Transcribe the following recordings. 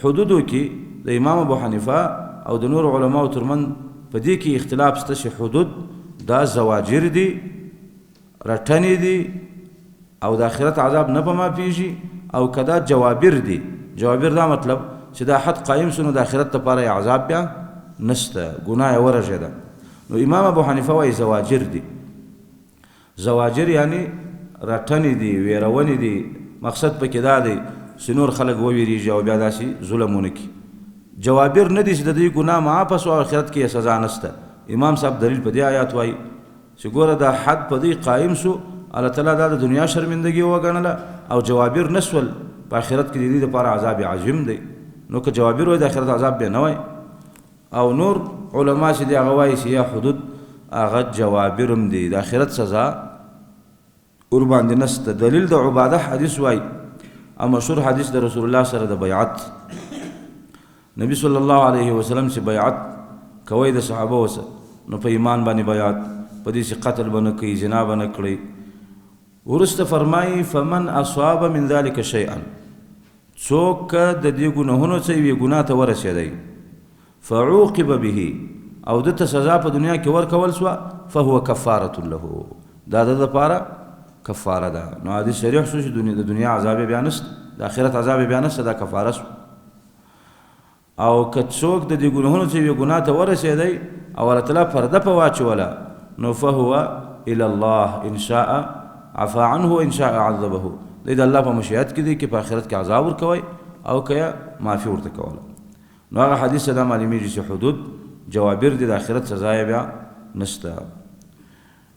حدودو کې د امام ابو حنیفه او د نور علماو ترمن په دې کې اختلاف شته چې حدود دا زواجر دي رټنې دي او د آخرت عذاب نه په معافیږي او کدا جوابر دي. جوابر دا مطلب چې دا حد قایم سنو د آخرت لپاره عذاب بیا نشته، ګناه یې ورژېده. نو امام ابو حنیفه وایي زواجر دي. زواجر یعنی رټنې دي، ویرونې دي. مقصد پکې دا دی چې نور خلک وویریږي او بیا داسې ظلمونه کړي. جوابر نه دي چې د دوی ګناه معاف سو او آخرت کې سزا نشته. امام صاحب دلیل په دې آیات وایي چې ګوره دا حد په دوی قایم سو، الله تعالی دا د دنیا شرمندګي وګڼله او جوابر نسول، په آخرت کې د دې لپاره عذاب عظیم دی. نو که جوابر وایي د آخرت عذاب بیا نه وایي. او نور علما چې دی هغه وایي چې یا حدود هغه جوابر هم دي، د آخرت سزا ورباندې نشته. دلیل د عباده حدیث وایي او مشهور حدیث د رسول الله سره د بیعت. نبی صلی الله علیه وسلم چې بیعت کوي د صحابه وسه، نو په ایمان باندې بیعت، په دې چې قتل به نه کوي، زنا به نه کړي. وروسته فرمایي فمن اصاب من ذلك شیئا، څوک د دې ګناهونو څه یوې ګناه ته ورسېدی فعوقب به او دته سزا په دنیا کې ورکول سوه فهو کفارة له، دا د دپاره کفاره ده. نو حدیث شریح شو چې د دنیا عذاب بیا نشته، د آخرت عذاب بیا نشته، دا کفاره سو. او که څوک د دې ګناهونو څه یوې ګناه ته ورسېدی او الله تعالی پرده په واچوله، نو فهو الى الله ان شاء عفا عنه وان شاء عذبه، دی د الله په مشیت کې دی کې په آخرت کې عذاب ورکوي او که معافي ورته کوله. نو هغه حدیث دا معلومیږي چې حدود جوابر دي، د آخرت سزا یې بیا نشته.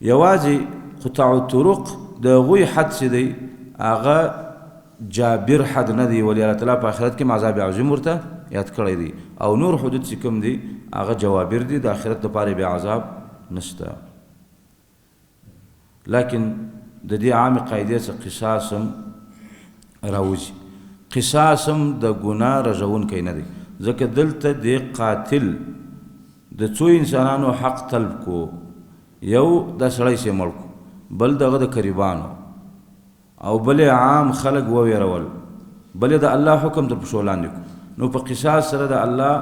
یوازې قطاع الطرق د هغوی حد چې دی هغه جابر حد نه دی، ولی الله تعالی په آخرت کې عذاب عظیم ورته یاد کړی دی. او نور حدود چې کوم دي هغه جوابر دي، د آخرت لپاره بیا عذاب نشته. لیکن د دې عام قاعدې څخه قصاص هم راوځي. قصاص هم د ګناه رژونکی نه دی، ځکه دلته د قاتل د څو انسانانو حق طلب کو، یو د سړی سې مړ کو، بل دغه د قریبانو، او بل عام خلق وویرول، بل د الله حکم تر پښو لاندې کو. نو په قصاص سره د الله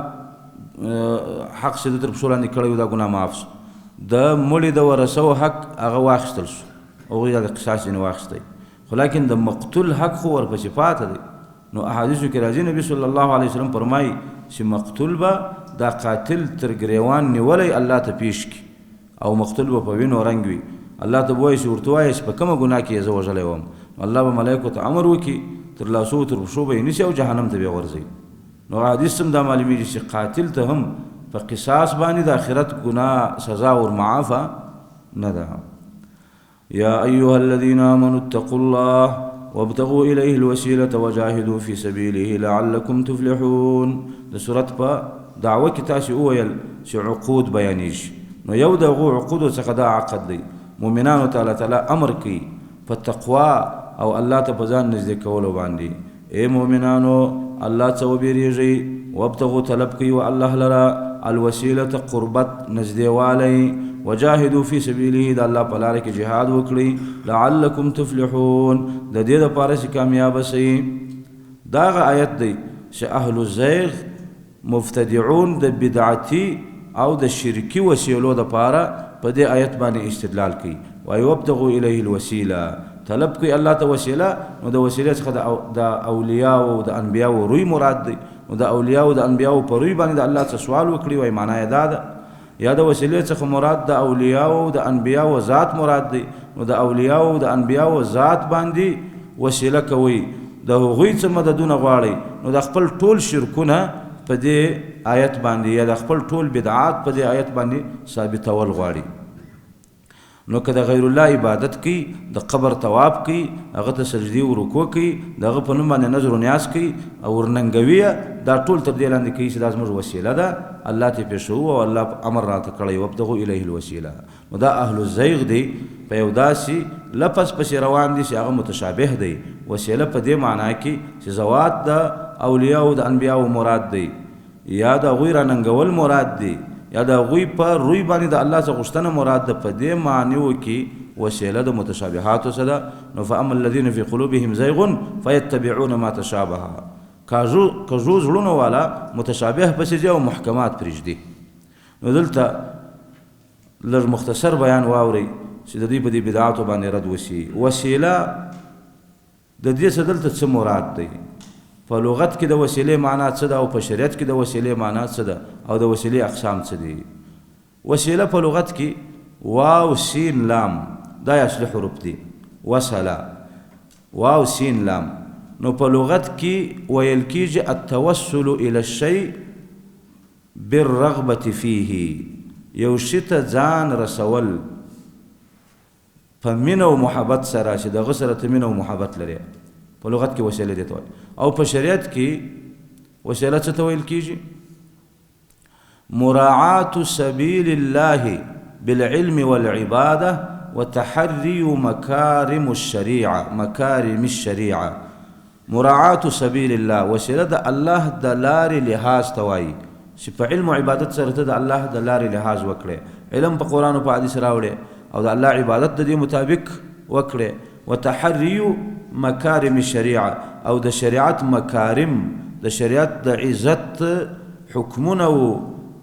حق چې تر پښو لاندې کړی دا ګناه معاف سو. د مړي د ورثو حق هغه واخیستل سو، هغوی د قصاص ځینې واخیستی، خو لیکن د مقتول حق خو ورپسې پاته دی. نو احادیثو کې راځي نبي صلی الله علیه وسلم فرمایي چې مقتول به دا قاتل تر ګریوان نیولی الله ته پیش کړي او مقتول به په وینو رنګ وي. الله ته به وایي چې ورته وایي چې په کومه ګناه کې یې زه وژلی وم. الله به ملایکو ته امر وکړي تر لاسو تر پښو به یې نیسي او جهنم ته به یې غورځوي. نو حدیث هم دا معلومیږي چې قاتل ته هم په قصاص باندې د آخرت ګناه سزا ورمعافه نه ده. یا ایها الذین آمنوا اتقوا الله وابتغوا الیه الوسیلة وجاهدوا فی سبیله لعلکم تفلحون. د صورت په دعوه کې تاسې وویل چې عقود بیانیږي، نو یو د هغو عقودو څخه دا عقد دی. مؤمنانو ته الله تعالی امر کوي په تقوا او الله ته په ځان نږدې کولو باندې. ای مؤمنانو الله څه وبېرېږئ، وابتغوا طلب کوي و الله لره الوسیلة قربت نږدېوالی، وجاهدوا فی سبیله د الله په لاره کې جهاد وکړئ لعلکم تفلحون د دې دپاره چې کامیابه شئ. دا هغه آیت دی چې اهل الزیغ مبتدعون د بدعتي او د شرکي وسیلو دپاره په دې آیت باندې استدلال کوي. وایي وابتغوا الیه الوسیله، طلب کوي الله ته وسیله. نو د وسیلې څخه د اولیاو او د انبیاو روی مراد دی. نو د اولیاو او د انبیاو په روی باندې د الله څخه سوال وکړي، وایي معنا یې دا ده. یا د وسیلې څخه مراد د اولیاو او د انبیاو ذات مراد دی. نو د اولیاو او د انبیاو ذات باندې وسیله کوي، د هغوی څه مددونه غواړئ. نو د خپل ټول شرکونه په دې آیت باندې یا د خپل ټول بدعات په دې آیت باندې ثابتول غواړي. نو که د غیر الله عبادت کوي، د قبر طواف کوي، هغه ته سجدې او رکوع کوي، د هغه په نوم باندې نظر و نیاز کوي او ورننګوي، دا ټول تر دې لاندې کوي چې دا زموږ وسیله ده، الله ته پېښوو او الله امر راته کړی وابتغوا الیه الوسیله. نو دا اهل الزیغ دی، په یو داسې لفظ پسې روان دي چې هغه متشابه دی. وسیله په دې معنا کې چې ذوات د اولیاء او د انبیاء مراد دی، یا د هغوی راننګول مراد دی، یا د هغوی په روی باندې د الله څخه غوښتنه مراد ده. په دې معنیو کې وسیله د متشابهاتو څخه ده. نو فاما الذین فی قلوبهم زیغ فیتبعون ما تشابه، کژو زړونو والا متشابه پسې ځي او محکمات پرېږدي. نو دلته لږ مختصر بیان واورئ چې د دوی په دې بدعاتو باندې رد وشي. وسیله د دې څه دلته څه مراد دی؟ په لغت کې د وسیلې معنا څه ده او په شریعت کې د وسیلې معنا څه ده او د وسیلې اقسام څه دي؟ وسیله په لغت کې واو سین لام دا اصلي حروف دي. وصله واو سین لام. نو په لغت کې ویل کېږي التوسل الى الشيء بالرغبة فيه، یو شي ته ځان رسول په مینه او محبت سره چې دغه سره ته مینه او محبت لري، په لغت کې وسیله دي ته وایي. او په شریعت کې وسیله څه ته ویل کېږي؟ مراعاة سبیل الله بالعلم والعبادة وتحري مكارم الشريعة. مراعاة سبیل الله وسیله د الله د لارې لحاظ ته وایي چې په علم او عبادت سره ته د الله د لارې لحاظ وکړې، علم په قرآن او په حدیث راوړې او د الله عبادت د دې مطابق وکړې. وتحري مكارم الشريعة او د شریعت مکارم، د شریعت د عزت حکمونه او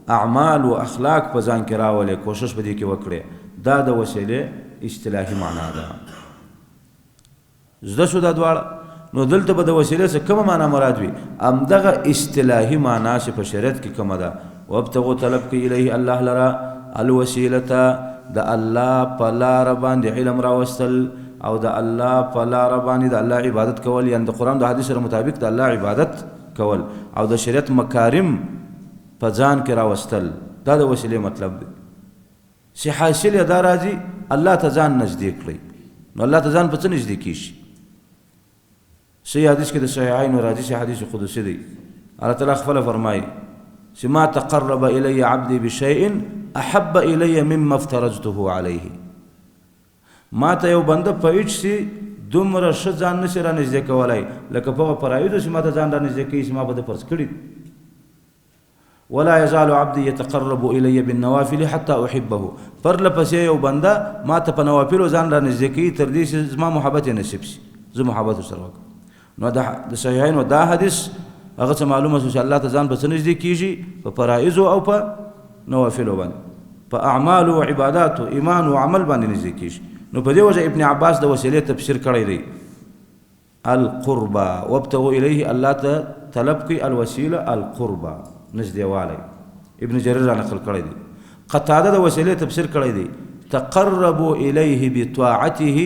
اعمال او اخلاق په ځان کې راولې، کوشش په دې کې وکړې. دا د وسیلې اصطلاحي معنا ده. زده شو دا دواړه. نو دلته به د وسیلې څخه کومه معنا مراد وي؟ همدغه اصطلاحي معنا چې په شریعت کې کومه ده. وابتغوا طلب کې الیه الله لرا الوسیلته، د الله په لاره باندې علم راوستل او د الله په لاره باندې د الله عبادت کول، یعنی د قرآن د حدیث سره مطابق د الله عبادت کول او د شریعت مکارم په ځان کې راوستل. دا د وسیلې مطلب دی چې حاصل یې دا راځي الله ته ځان نږدې کړئ. نو الله ته ځان په څه نږدې کېږي؟ صحیح حدیث کې د صحیحین راځي چې حدیث قدسی دی. الله تعالی خپله فرمایي چې ما تقرب الی عبدی بشیء احب الی مما افترضته علیه. ما ته یو بنده په هیڅ شي دومره ښه ځان نشي را نږدې کولی لکه په هغه فرایضو چې ما ته ځان را نږدې کوي چې ما به د فرض کړي. ولا يزال عبدي يتقرب الي بالنوافل حتى احبه. پرله پسې یو بنده ما ته په نوافلو ځان را نږدې کوي تر دې چې زما محبت یې نصیب شي، زه محبت ورسره وکړم. نو د صحیحینو دا حدیث هغه څه معلومه شو چې الله ته ځان په څه نږدې کېږي؟ په فرایضو او په نوافلو باندې، په اعمالو او عباداتو ایمان او عمل باندې نږدې کېږي. نو په دې وجه ابن عباس د وسیلې تفسیر کړی دی القربه. وابتغوا الیه، الله ته طلب کوي الوسیله القربه، نږدېوالی. ابن جریر را نقل کړی دی. قتاده د وسیلې تفسیر کړی دی تقربوا الیه بطاعته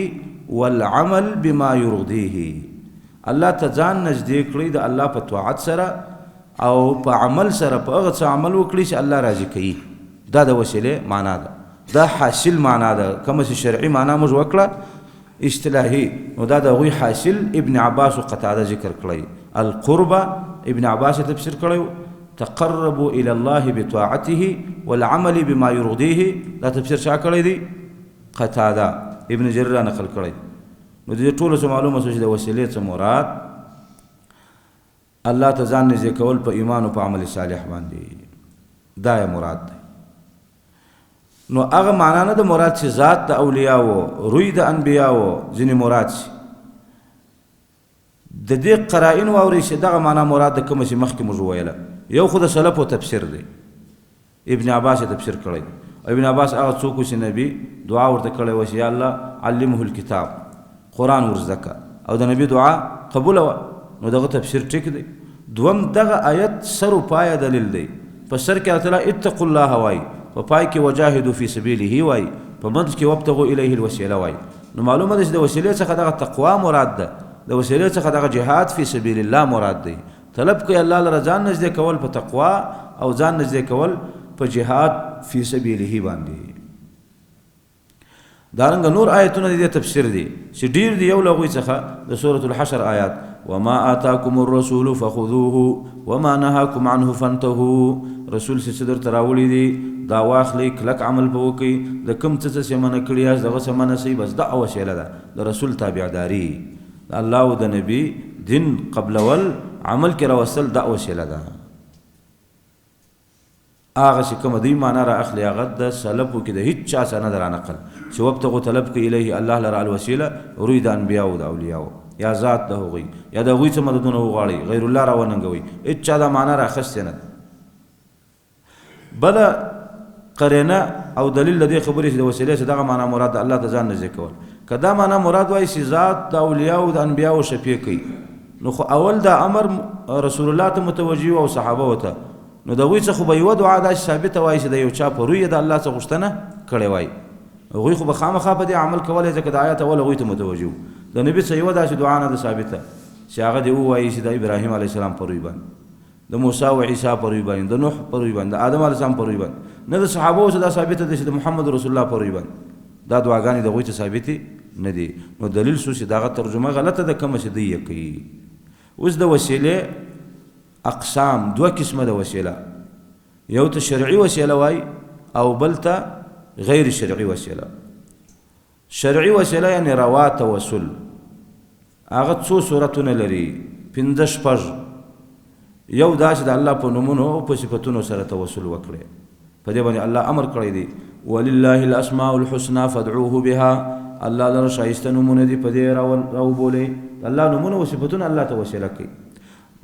والعمل بما يرضيه. الله ته ځان نږدې کړئ د الله په طاعت سره او په عمل سره، په هغه څه عمل وکړي چې الله راضي کوي. دا د وسیلې معنا ده، دا حاصل معنا ده. کومه چې شرعي معنا موږ وکړه اصطلاحي، نو دا د هغوی حاصل ابن عباس و قتاده ذکر کړی. القربه ابن عباس تفسیر کړی تقربوا الى الله بطاعته والعمل بما يرضيه. دا تفسیر چا کړی دی؟ قتاده. ابن جریر نقل کړی. نو دې ټولو څه معلومه شو چې د وسیلې څه مراد الله ته ځان نږدې کول په ایمان او په عمل صالح باندې، دا یې مراد دی. نو هغه معنا نه د مراد چې ذات د اولیاءو، روی د انبیاءو ځینې مراد شي. د دې قرائن واورئ چې دغه معنا مراد د کومه چې مخکې موږ وویله. یو خو د سلفو تفسیر دی، ابن عباس تفسیر کړی. ابن عباس هغه څوک چې نبی دعا ورته کړې وه چې یا الله علمه الکتاب، قرآن ورزده او د نبی دعا قبوله وه. نو دغه تفسیر ټیک دی. دوم دغه آیت سر و پایه دلیل دی. په سر کې الله تعالی اتقوا الله وایي، په پای کې وجاهدوا فی سبیله وایي، په منځ کې وابتغوا الیه الوسیله وایي. نو معلومه ده چې د وسیلې څخه دغه تقوا مراد ده، د وسیلې څخه دغه جهاد فی سبیل الله مراد دی. طلب کوي الله لره ځان نږدې کول په تقوا او ځان نږدې کول په جهاد فی سبیله باندې. دارنګه نور آیتونه دې تفسیر دي چې ډیر دی. یو لغوی څخه د سورة الحشر آیات وما آتاکم الرسول فخذوه وما نهاکم عنه فانتهوا. رسول چې درته راوړي دي دا واخلئ، کلک عمل به وکړئ، د کوم څه چې منع کړي یاست دغه څه منع شئ. بس دا وسیله ده د رسول تابعداري، د الله او د نبي دین قبلول عمل کې راوستل، دا وسیله ده. هغه چې کومه دوی معنا را اخلي هغه د سلفو کې د هیڅ چا څخه نه در نقل چې وابتغوا طلب کوي الیه الله لره الوسیله روی د انبیاء او د اولیاء. یا ذات د هغوی یا د هغوی څه مددونه وغواړئ غیر الله را وننګوئ هېچا دا معنا راخیستې نه ده بله قرینه او دلیل د دې خبرې چې د وسیلې چې دغه معنا مراد د الله ته ځان نږدې کول که دا معنا مراد وایي چې ذات د اولیاو د انبیاو شفیع کوي نو خو اول دا امر رسول الله ته متوجه او صحابه ته نو د هغوی څخه به یوه دعا دا ثابته وایي چې د یو چا په روی د الله څخه غوښتنه کړې وایي هغوی خو به خامخا په دې عمل کولی ځکه د آیت اول هغوی ته متوجه و د نبي څخه یوه داسې دعا نه ده ثابته چې هغه دې ووایي چې د ابراهیم علیه السلام په روی باندې د موسی او عیسی په روی باندې د نوح په روی باندې د آدم علیه السلام په روی باندې نه د صحابو څخه دا ثابته ده چې د محمد رسول الله په روی باندې دا دعاګانې د هغوی ته ثابتې نه دي نو دلیل شو چې دغه ترجمه غلطه ده کومه چې دوی یې کوي اوس د وسیلې اقسام دوه قسمه د وسیله یو ته شرعي وسیله وایي او بل ته غیر شرعي وسیله شرعي وسیله یعنې روا توسل هغه څو صورتونه لري پنځه شپږ یو دا چې د الله په نومونو او په صفتونو سره توسل وکړي په دې باندې الله امر کړی دی ولله الاسماء الحسنى فادعوه بها الله لره ښایسته نومونه دي په دې راوبولئ الله نومونه او صفتونه الله ته وسیله کوي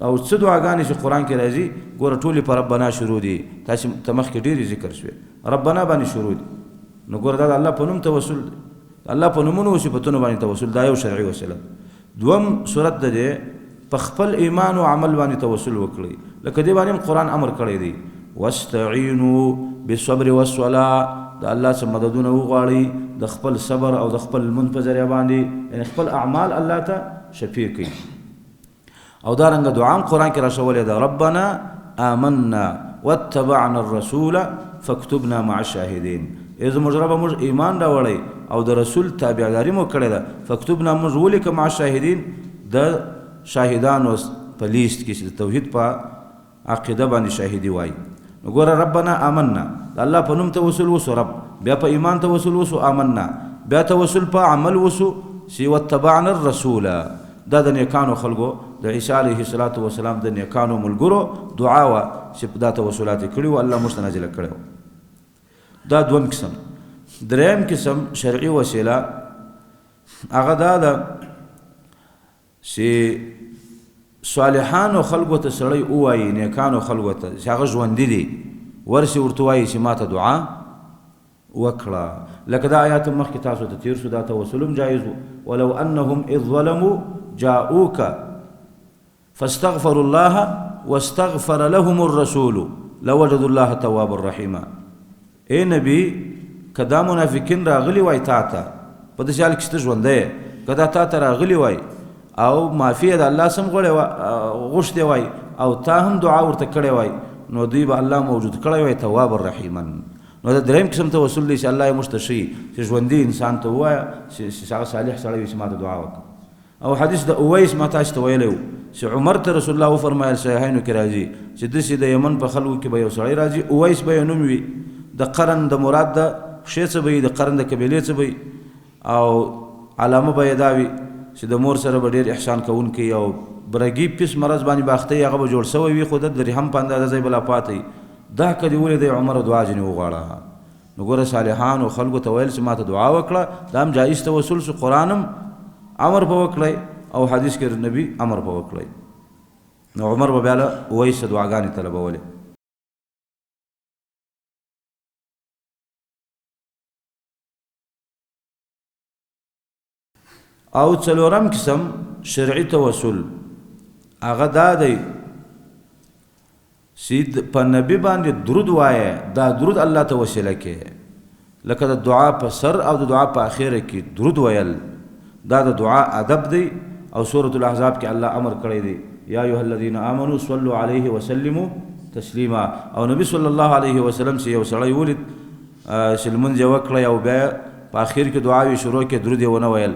او څه دعاګانې چې قرآن کې راځي ګوره ټولې په ربنا شروع دي تاسې ته مخکې ډېرې ذکر شوې ربنا باندې شروع دي نو ګوره دا د الله په نوم توسل دی الله په نومونو او صفتونو باندې توسل دا یو شرعي وسیله دوم صورت ده دی په خپل ایمان او عمل باندې توسل وکړئ لکه دې باندې هم قرآن امر کړی دی واستعینوا بالصبر والصلاة د الله څخه مددونه وغواړئ د خپل صبر او د خپل لمونځ په ذریعه باندې یعنې خپل اعمال الله ته شفیع کړي او دارنګه دعا هم قرآن کې راښولې ده ربنا آمنا واتبعنا الرسول فاكتبنا مع الشاهدین ای زموږ ربه موږ ایمان راوړی او د رسول تابعداري مو کړې ده فاکتبنا موږ ولیکه مع الشاهدین د شاهدانو په لیست کې چې د توحید په عقیده باندې شاهدي وایي نو ګوره ربنا آمنا د الله په نوم توسل وسو رب بیا په ایمان توسل وسو آمنا بیا توسل په عمل وسو چې واتبعنا الرسول دا د نیکانو خلکو د عیسی علیه السلام د نیکانو ملګرو دعا وه چې دا توسلات یې کړي وو الله موږ ته نازله کړی و دا دوم قسم دریم قسم شرعي وسیله هغه دا ده چې صالحانو خلکو ته سړی ووایي نیکانو خلکو ته چې هغه ژوندي دي ورسې ورته وایي چې ما ته دعا وکړه لکه دا آیات مخکې تاسو ته تیر شو دا توسل هم جایز و ولو انهم اذ ظلموا جاءوك فاستغفروا الله واستغفر لهم الرسول لوجدوا الله توابا رحيما اے نبی که دا منافقین راغلی وای تا ته په داسې حال کې چې ته ژوندی یې که دا تا ته راغلی وای او معافي یې د الله سم غوښتې وای او تا هم دعا ورته کړې وای نو دوی به الله موجود کړی وای توابا رحیما نو دا دریم قسم توسل دی چې الله یې موږ ته ښیي چې ژوندي انسان ته ووایه چې هغه صالح سړی وي چې ما ته دعا وکړه او حدیث د اویس ما تاسو ته ویلی و چې عمر ته رسول الله وفرمایل صحیحینو کې راځي چې داسې د یمن په خلکو کې به یو سړی راځي اویس به یې نوم وي د قرن د مراد د پښې څه به وي د قرن د قبیلې څه به وي او علامه به یې دا وي چې د مور سره به ډېر احسان کوونکی او برګي پیس مرض باندې باخته هغه به جوړ سوی وي خو د درهم په اندازه ځای به لا پاتې دا که دې ولیدی عمر دعا ځینې وغواړه نو ګوره صالحانو خلکو ته ویل چې ما ته دعا وکړه دا هم جایز توسل شو قرآن هم امر په وکړی او حدیث کې نبی امر په وکړی نو عمر به بیا له اویس دعاګانې طلبولې او څلورم قسم شرعي توسل هغه دا دی چې په نبي باندې درود وایه دا درود الله ته وسیله کې لکه د دعا په سر او د دعا په اخره کې درود ویل دا د دعا ادب دی او سورة الاحزاب کې الله امر کړی دی یا ایها الذین آمنوا صلوا علیه وسلموا تسلیما او نبی صلی الله علیه وسلم چې یو سړی ولید چې لمونځ یې وکړی او بیا په اخر کې دعا وی شروع کې درود یې ونه ویل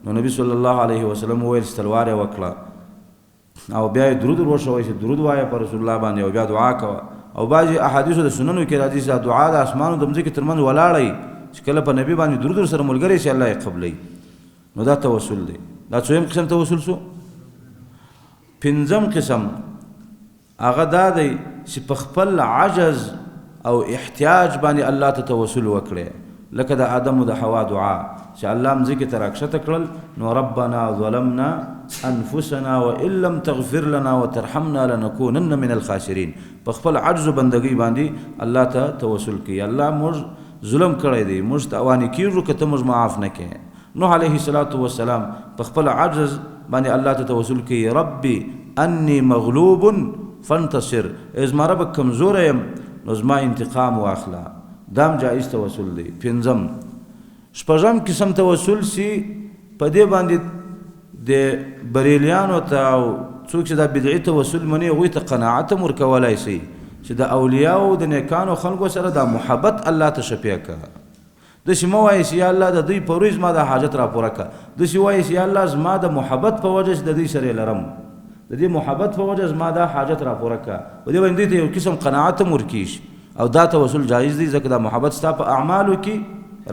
نو نبی صلی الله علیه وسلم وویل چې تلوار یې وکړه او بیا یې درود وشوی چې درود وایه په رسول الله باندې او بیا دعا کوه او بعضې احادیثو د سننو کې راځي چې دا دعا د اسمانو د مځکې ترمنځ ولاړی چې کله په نبي باندې درود ورسره ملګری شي الله یې قبلوي نو دا توسل دی دا څویم قسم توسل شو پنځم قسم هغه دا دی چې په خپل عجز او احتیاج باندې الله ته توسل وکړي لکه د آدم او د حوا دعا چې الله مځکې ته راکښته کړل نو ربنا ظلمنا انفسنا وان لم تغفر لنا وترحمنا لنكونن من الخاسرین په خپل عجز و بندګۍ باندې الله ته توسل کوي الله موږ ظلم کړی دی موږ تاواني کیږو که ته موږ معاف نه کړې نوح علیه الصلاة والسلام په خپل عجز باندې الله ته توسل کوي ربي انی مغلوب فانتصر زما رب کمزوره یم نو زما انتقام واخله دام جایز توسل دی پنځم شپږم قسم توسل سی په دې باندې د بریلیانو ته او څوک چې دا بدعي توسل مني هغوی ته قناعت هم ورکولی شي چې د اولیاو د نیکانو خلکو سره دا محبت الله ته شفیع کړه داسې مه وایې چې یا الله د دوی په روی زما د حاجت راپوره کړه داسې وایې چې یا الله زما د محبت په وجه چې د دوی سره یې لرم د دې محبت په وجه زما دا حاجت راپوره کړه په دې باندې دوی ته یو قسم قناعت هم ورکېږي او دا توسل جایز دی ځکه دا محبت ستا په اعمالو کې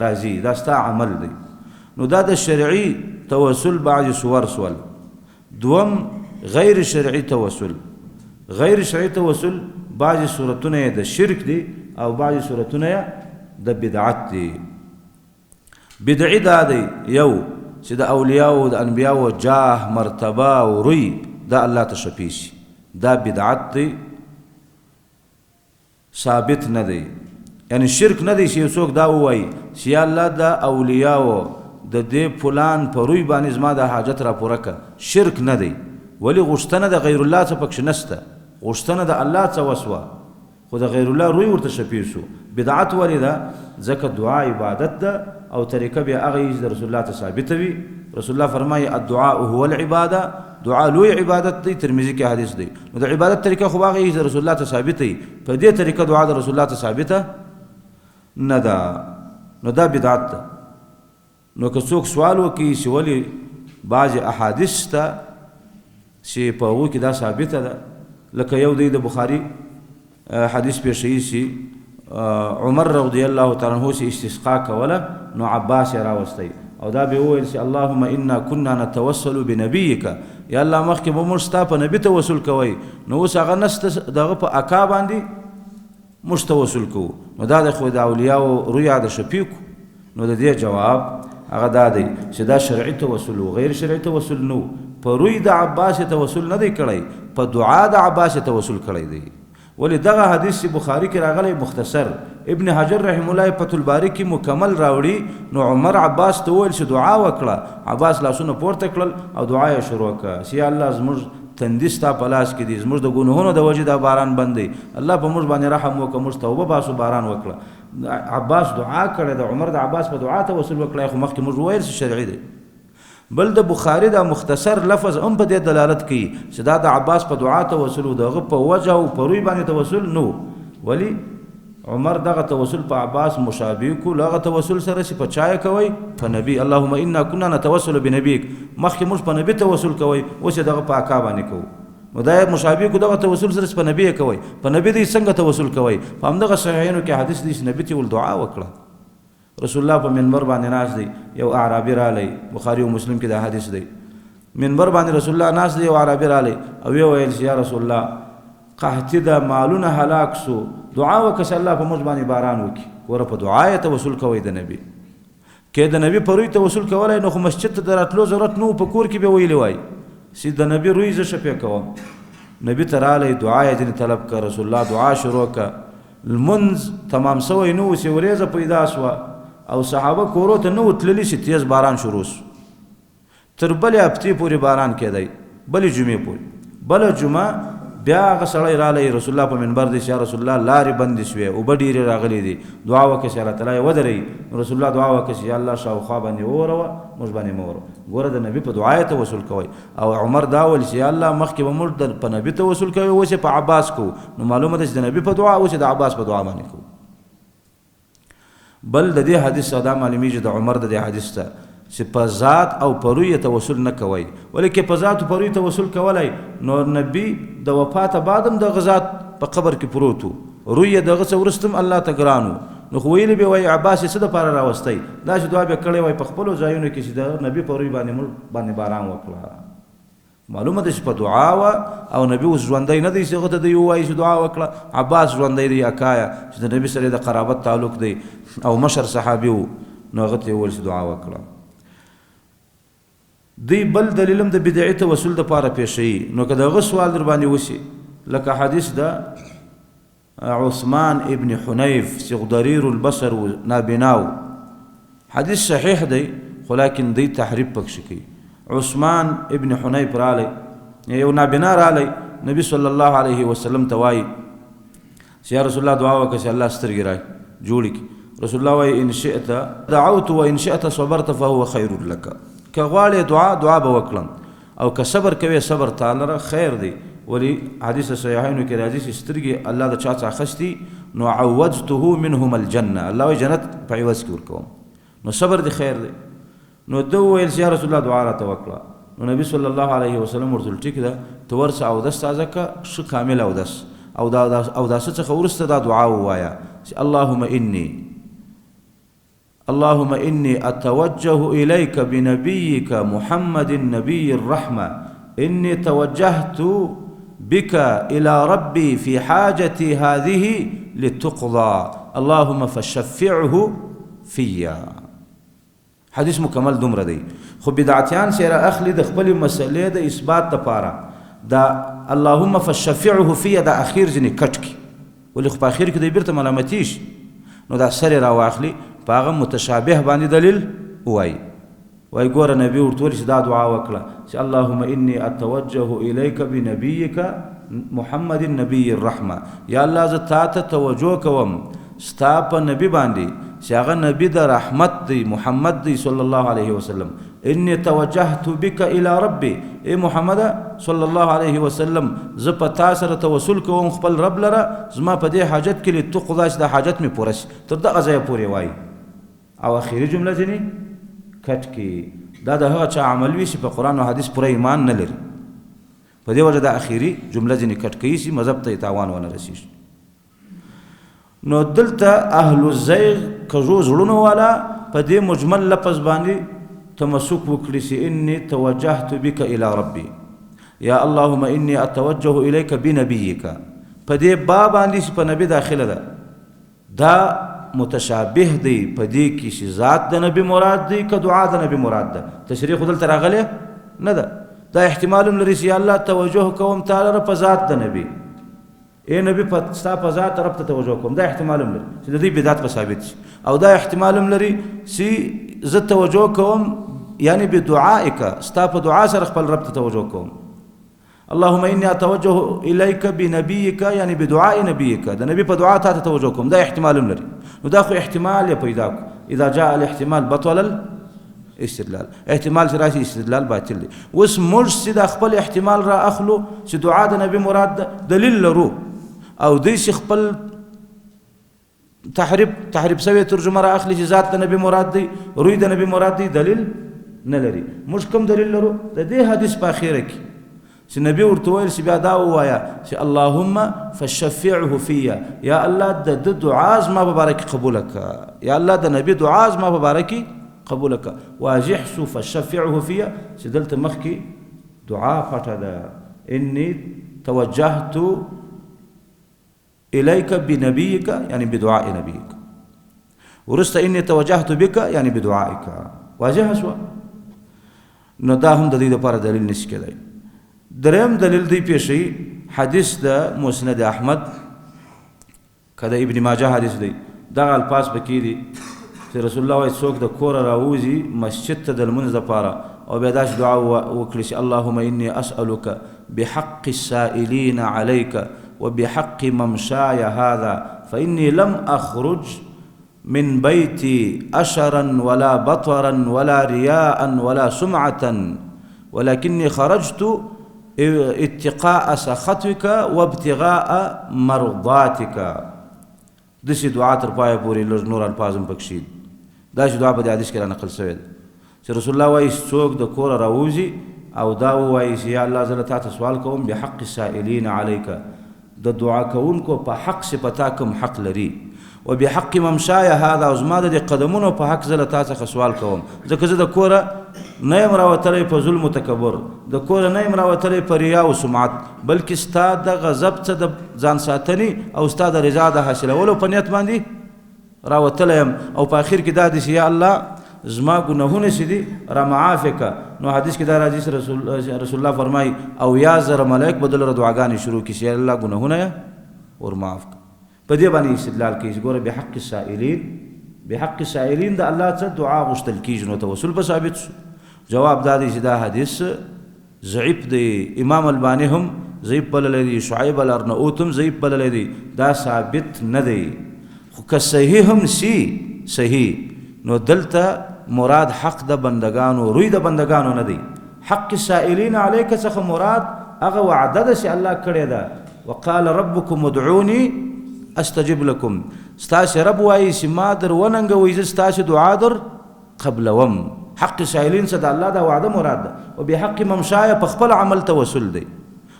راځي دا ستا عمل دی نو دا د شرعي توسل بعضې صور سول دوم غیر شرعي توسل غیر شرعي توسل بعضې صورتونه یې د شرک دي او بعضې صورتونه یې د بدعت دي بدعي دا دی یو چې د اولیاو د انبیاو جاه مرتبه او روی دا الله ته شفیع شي دا بدعت دی ثابت نه دی یعنی شرک نه دی چې څوک دا ووایي چې یا الله د اولیاو د دې فلان په روی باندې زما د حاجت راپوره کړه شرک نه دی ولې غوښتنه د غیر الله څه پکښې نشته غوښتنه د الله څه وسوه خو د غیر الله روی ورته شفیع شو بدعت ولې ده ځکه دعا عبادت ده او طریقه بیا هغه یې د رسول الله ته ثابته وي رسول الله فرمایي الدعاء هو العباده دعا لوی عبادت دی ترمذی کې حدیث دی نو د عبادت طریقه خو هغه یې د رسول الله ته ثابته وي په دې طریقه دعا د رسول الله ته ثابته نه ده نو دا بدعت ده نو که څوک سوال وکړي چې ولې بعضې احادیث شته چې په هغو کې دا ثابته ده لکه یو دی د بخاري حدیث پیښوي چې عمر رضی الله تعالی عنه چې استسقا کوله نو عباس یې راوستی او دا به وویل چې اللهم انا كنا نتوسل بنبیک یا الله مخکې به موږ ستا په نبي توسل کوئ نو اوس هغه نسته دغه په اکا باندې موږ توسل کوو نو دا د خو د اولیاو رویا د شفیع نو د دې جواب هغه دا دی چې دا شرعي توسل و غیر شرعي توسل نو په روی د عباس توسل نه دی کړی په دعا د عباس توسل کړی دی ولی دغه حدیث بخاری کې راغلی مختصر ابن حجر رحم الله فتح الباری کې مکمل راوړي نو عمر عباس ته وویل چې دعا وکړه عباس لاسونه پورته کړل او دعا یې شروع کړه چې یا الله زموږ تندي ستا په لاس کې دي زموږ د ګناهونو د وجې دا باران بند دی الله په موږ باندې رحم وکړه موږ توبه باسو باران وکړه عباس دعا کړې د عمر د عباس په دعا توسل وکړی خو مخکې موږ وویل چې شرعي دی بل د بخاری دا مختصر لفظ هم په دې دلالت کوي چې دا د عباس په دعا توسل و دغه په وجه او په روی باندې توسل نو ولی عمر دغه توسل په عباس مشابه کو لغه توسل سره چې په چای کوي په نبی اللهم انا كنا نتوسل بنبيك مخکې موږ په نبی توسل کوي اوس دغه په اکا باندې کوو نو دا مشابه کو دغه توسل سره په نبی کوي په نبی دې څنګه توسل کوي په همدغه صحیحینو کې حدیث دی چې نبی ته ول دعا وکړه رسول الله په منبر باندې ناست دی یو اعرابي رالی بخاری او مسلم کې دا حدیث دی منبر باندې رسول الله ناست دی یو اعرابي رالی او یې ویل چې یا رسول الله قحطي ده مالونه هلاک سو دعا وکړه الله په موږ باندې باران وکړي ګوره په دعا یې توسل کوئ د نبي کې د نبي په روی توسل کولی نو خو مسجد ته د راتلو ضرورت نه په کور کې به ویلی وای چې د نبي روی زه شفیع کوم نبي ته رالی دعا یې ځینې طلب کړه رسول الله دعا شروع کړه لمونځ تمام سوی نه و چې وریځه پیدا سوه او صحابه کورو ته نه وتللي چې تیز باران شروع سو تر بلې هفتې پورې باران کېدی بلې جمعې پورې بله جمعه بیا هغه سړی رالی رسول الله په منبر دی چې یا رسول الله لارې بندې شوې اوبه ډېرې راغلې دي دعا وکړه چې الله تعالی یې ودروي رسول الله دعا وکړه چې یا الله شاوخوا باندې ووروه موږ باندې مه وروه ګوره د نبي په دعا یې توسل کوئ او عمر دا ویل چې یا الله مخکې به موږ په نبي توسل کوئ اوس یې په عباس کوو نو معلومه ده چې د نبي په دعا اوس د عباس په دعا باندې کوو بل د دې حدیث دا معلومیږي د عمر د دې حدیث ته چې په ذات او په روی توسل نه کوئ ولې که په ذات او په روی توسل کولی نو نبي د وفاته بعد هم دغه ذات په قبر کې پروت و روی یې دغه څه وروسته هم الله ته ګران و نو خو ویلې به وایي عباس یې څه دپاره راوستی دا چې دعا به کړې وای په خپلو ځایونو کې چې د نبي په روی باندې باران وکړه معلومه ده چې په دعا وه او نبي اوس ژوندی نه دی چې هغه ته دوی ووایي چې دعا وکړه. عباس ژوندی دی اکایه چې د نبي سره د قرابت تعلق دی او مشر صحابي و نو هغه ته یې وویل چې دعا وکړه. دوی بل دلیل هم د بدعي توسل دپاره پیښوي. نو که د هغه سوال در باندې وشي لکه حدیث د عثمان ابن حنیف چې ضریر البصر و نابیناو، حدیث صحیح دی خو لیکن دوی تحریف پکښې کوي. عثمان ابن حنیف رالی یو نابینا رالی نبی صلی الله علیه وسلم ته وایي چې یا رسول الله دعا وکړه چې الله سترګې را جوړې کړي. رسول الله وایي ان شئت دعوت و ان شئت صبرت فهو خیر لك. که غواړې دعا به وکړم او که صبر کوې صبر تعالی را خیر دی. ولی حدیث صحیحینو کې راځي چې سترګې الله د چا څخه اخیستي نو عوضته منهم الجنه، الله وایي جنت په عوض کې ورکوم. نو صبر دی خیر دی. نو ده وویل چې یا رسول الله دعا راته وکړه. نو نبی صلی الله علیه وسلم ورته ویل ټیک ده ته ورسه اودس تازه کړه، ښه کامل اودس اوداسه څخه وروسته دا دعا ووایه چې اللهم إني أتوجه إليك بنبيك محمد النبي الرحمة، إني توجهت بك إلى ربي في حاجتي هذه لتقضى اللهم فشفعه فيا. حدیث مکمل دومره دی. خو بدعتیان سره اخلي د خپل مسلې د اثبات لپاره دا اللهم فشفعه فيا د اخیر ځنې کټ کی، ولې خو په اخیر کې د بیرته ملامتي شي نو دا سره راواخلي په هغه متشابه باندې دلیل وایي ګوره نبي ورته ویل چې دا دعا وکړه چې اللهم إني أتوجه إليك بنبيك محمد النبي الرحمة، یا الله زه تا ته توجه کوم ستا په نبي باندې چې هغه نبي د رحمت دی محمد دی صلی الله علیه وسلم. إني توجهت بك إلى ربي، ای محمد صلی الله علیه وسلم زه په تا سره توسل کوم خپل رب لره زما په دې حاجت کې لتقضا چې دا حاجت مې پوره شي تر دغه ځایه پورې وایي. او اخري جمله ځینې کټ کې دا د هغه چا عمل وي چې په قرآن او حدیث پوره ایمان نه لري. په دې وجه د اخري جمله ځینې کټ کوي چې مذهب ته یې تاوان ونه رسېږي. نو دلته اهل الزیغ کژو زړونو والا په دې مجمل لفظ باندې تمسک وکړي چې إني توجهت بك إلى ربي، یا اللهم إني أتوجه إليك بنبيك. په دې با باندې چې په نبي داخله ده دا متشابه دی په دې کې چې ذات د نبي مراد دی که دعا د نبي مراد ده. تشریح خو دلته راغلی نه ده. دا احتمال هم لري چې یا الله توجه کوم تعالی په ذات د نبي، ای نبی ستا په ذات رب ته توجه کوم. دا احتمال هم لري چې د دې بدعت به ثابت شي. او دا احتمال هم لري چې زه توجه کوم یعنی بدعائک ستا په دعا سره خپل رب ته توجه کوم. اللهم إني أتوجه إليك بنبيك يعني بدعاء نبيك، ده نبي په دعا ته توجه کوم. دا احتمال هم لري. نو دا خو احتمال یې پیدا کو. اذا جاء الاحتمال بطل الاستدلال، احتمال چې راشي استدلال باطل دی. اوس موږ چې د خپل احتمال را اخلو چې دعا د نبي مراد ده دلیل لرو او دوی چې خپل تحریف سوی ترجمه را اخلي چې ذات د نبي مراد دی روی د نبي مراد دی دلیل نه لري. موږ کوم دلیل لرو؟ د دې حدیث په اخیره کې چې نبی ورته ویل چې بیا دا ووایه چې اللهم فشفعه فيا، یا الله د دعا زما په باره کې قبوله کړه، یا الله د نبي دعا زما په باره کې قبوله کړه. واجحسو فشفعه فيا چې دلته مخکې دعا پټه ده. إني توجهت إليك بنبيك يعني بدعاء نبيك، ورست إني توجهت بك يعني بدعائك. واضح شو؟ نو دا هم د دې لپاره دلیل نشي کېدای. دریم دلیل دی پیښوي حدیث د مسند احمد کده ابن ماجه حدیث دی. دغه الفاظ پکې دي چې رسول الله وایي څوک د کوره راوځي مسجد ته د لمونځ دپاره او بیا داسې دعا وکړي چې اللهم إني أسألك بحق السائلين عليك وبحق ممشاي هذا فإني لم أخرج من بيتي أشرا ولا بطرا ولا رياء ولا سمعة ولكني خرجت اتقاء سخطك وابتغاء مرضاتك. داسې دعا تر پایه پورې لږ نور الفاظ هم پکې دي. داسې دعا په دې حدیث کې رانقل شوې ده چې رسول الله وایي څوک د کوره راوځي او دا ووایي چې یا الله زه له تا ته سوال کوم بحق السائلین علیک، د دعا کوونکو په حق چې په تا کوم حق لري، وبحق ممشای هذا او زما د قدمونو په حق زه له تا څخه سوال کوم ځکه زه د کوره نه یم راوتلی په ظلم و تکبر، د کوره نه یم راوتلی په ریا او سمعت، بلکې ستا د غضب څه د ځان ساتنې او ستا د رضا د حاصلولو په نیت باندې راوتلی یم. او په اخر کې دا دي چې یا الله زما ګناهونه چې دي را معافې که. نو حدیث کې دا راځي چې رسول الله فرمایي او یا زره ملایک به دلته دعاګانې شروع کړي چې یا الله ګناهونه یې ور معاف کړه. په دې باندې استدلال کوي چې ګوره بحق السائلین، بحق السائلین د الله څخه دعا غوښتل کېږي، نو توسل به ثابت شو. جواب دا دی چې دا حدیث ضعیف دی. امام البانی هم ضعیف بللی دی، شعیب الارنؤوط هم ضعیف بللی دی، دا ثابت نه دی. خو که صحیح هم سی صحیح، نو دلته مراد حق د بندگانو، روی د بندگانو نه دی. حق السائلین علیک څخه مراد هغه وعده ده چې الله کړې ده، وقال ربکم ادعوني استجب لكم. ستاسې رب وایي چې ما در وننګوئ زه ستاسې دعا در قبلوم. حق سائلین څه د الله دا وعده مراد ده. او بحق ممشایه په خپل عمل توسل دی.